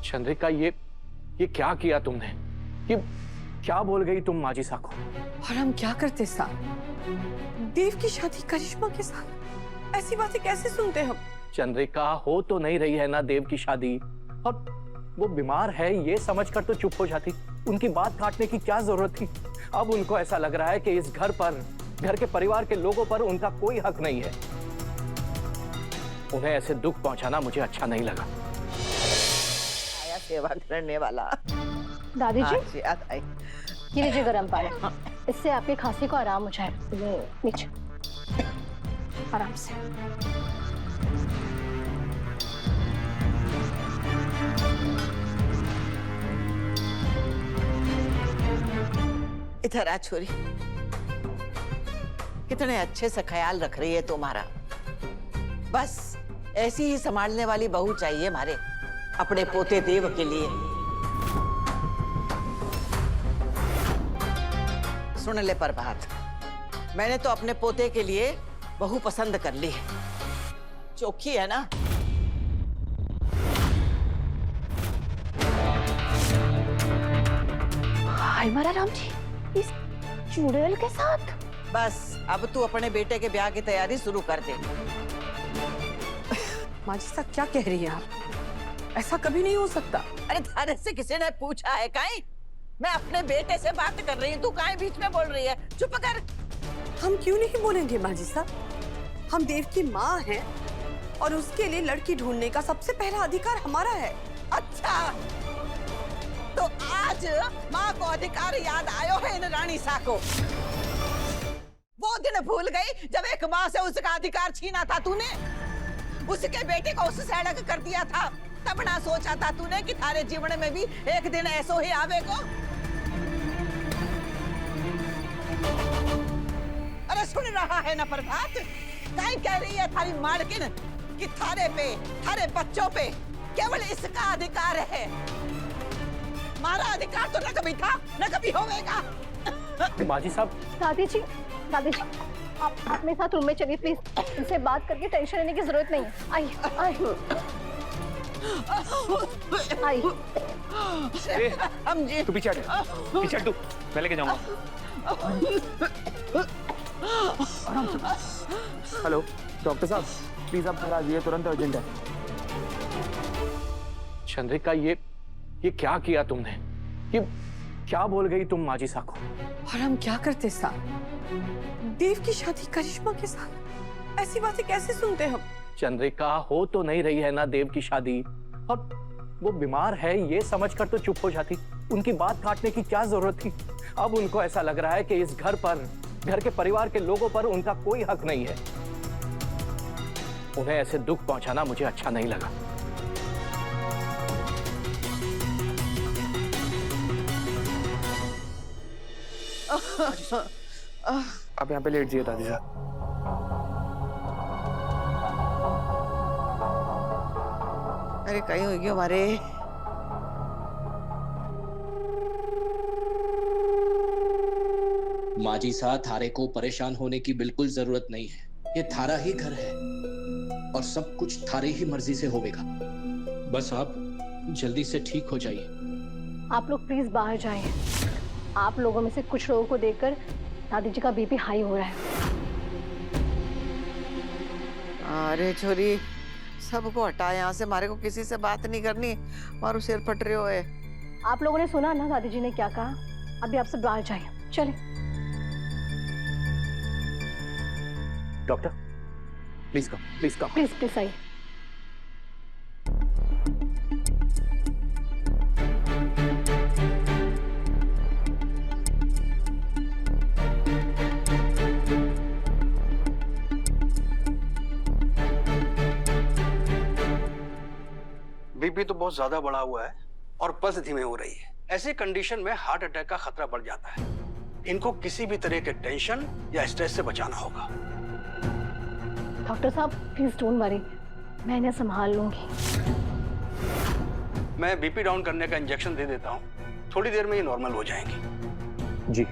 चंद्रिका, ये क्या किया तुमने? ये क्या बोल गई तुम माजिसा को? और हम क्या करते साहब? देव की शादी करिश्मा के साथ, ऐसी बातें कैसे सुनते हम? चंद्रिका, हो तो नहीं रही है ना देव की शादी, और वो बीमार है ये समझकर तो चुप हो जाती। उनकी बात काटने की क्या जरूरत थी? अब उनको ऐसा लग रहा है कि इस घर पर, घर के परिवार के लोगों पर उनका कोई हक नहीं है। उन्हें ऐसे दुख पहुंचाना मुझे अच्छा नहीं लगा। आया सेवा करने वाला। दादी जी, आई। ये लीजिए गर्म पानी, इससे आपकी खांसी को आराम हो जाए। नीचे आराम से। इधर आ छोरी, कितने अच्छे से ख्याल रख रही है तुम्हारा। बस ऐसी ही संभालने वाली बहू चाहिए हमारे अपने पोते देव के लिए। सुन ले प्रभात, मैंने तो अपने पोते के लिए बहू पसंद कर ली है। चोखी है ना? हाय मारा राम जी, इस चुड़ैल के साथ। बस अब तू अपने बेटे के ब्याह की तैयारी शुरू कर दे। माजिसा क्या कह रही है आप? ऐसा कभी नहीं हो सकता। अरे थारे से किसी ने पूछा है काई? मैं अपने बेटे से बात कर रही हूँ, तू काहे बीच में बोल रही है? चुप कर। हम क्यों नहीं बोलेंगे माजिसा? हम देव की माँ हैं और उसके लिए लड़की ढूंढने का सबसे पहला अधिकार हमारा है। अच्छा, तो आज माँ को अधिकार याद आयो है इन रानी सा को। वो दिन भूल गई जब एक माँ से उसका अधिकार छीना था तूने, उसके बेटे को उस सड़क कर दिया था। तब ना सोचा था तूने कि थारे जीवन में भी एक दिन ऐसो ही आवेगो। अरे सुन रहा है ना प्रभात, काई कह रही है थारी मालकिन कि थारे पे, थारे बच्चों पे केवल इसका अधिकार है। हमारा अधिकार तो न कभी था न कभी होवेगा। माजी साहब। दादी जी, आप मेरे साथ रूम में चलिए प्लीज। इनसे बात करके टेंशन लेने की जरूरत नहीं है। आइए। हम जी तू पीछे हट तू, मैं लेके जाऊंगा। हेलो डॉक्टर साहब, प्लीज आप घर आ जाइए, तुरंत अर्जेंट है। चंद्रिका, ये क्या किया तुमने? ये क्या बोल गई तुम माजिसा को? और हम क्या करते साहब? देव की शादी करिश्मा के साथ, ऐसी बातें कैसे सुनते हम? चंद्रिका, हो तो नहीं रही है ना देव की शादी, और वो बीमार है ये समझकर तो चुप हो जाती। उनकी बात काटने की क्या जरूरत थी? अब उनको ऐसा लग रहा है कि इस घर पर, घर के परिवार के लोगों पर उनका कोई हक नहीं है। उन्हें ऐसे दुख पहुंचाना मुझे अच्छा नहीं लगा। आप यहाँ पे लेट जाइए दादी साहब। अरे कहीं होगी हमारे। माजी साहब, थारे को परेशान होने की बिल्कुल जरूरत नहीं है। ये थारा ही घर है और सब कुछ थारे ही मर्जी से होगा। बस आप जल्दी से ठीक हो जाइए। आप लोग प्लीज बाहर जाइए। आप लोगों में से कुछ लोगों को देखकर दादी जी का बीपी हाई हो रहा है। अरे छोरी, सबको हटा यहाँ से, हमारे को किसी से बात नहीं करनी। मारो सिर फट रहे हो है। आप लोगों ने सुना ना दादी जी ने क्या कहा? अभी आप सब बाहर जाइए, चले। डॉक्टर प्लीज कम, प्लीज आइए। बीपी तो बहुत ज्यादा बढ़ा हुआ है और पल्स धीमे हो रही है। ऐसी कंडीशन में हार्ट अटैक का खतरा बढ़ जाता है। इनको किसी भी तरह के टेंशन या स्ट्रेस से बचाना होगा। डॉक्टर साहब प्लीज डोंट वरी, मैं इन्हें संभाल लूंगी। मैं बीपी डाउन करने का इंजेक्शन दे देता हूँ, थोड़ी देर में ये नॉर्मल हो जाएंगी। जी।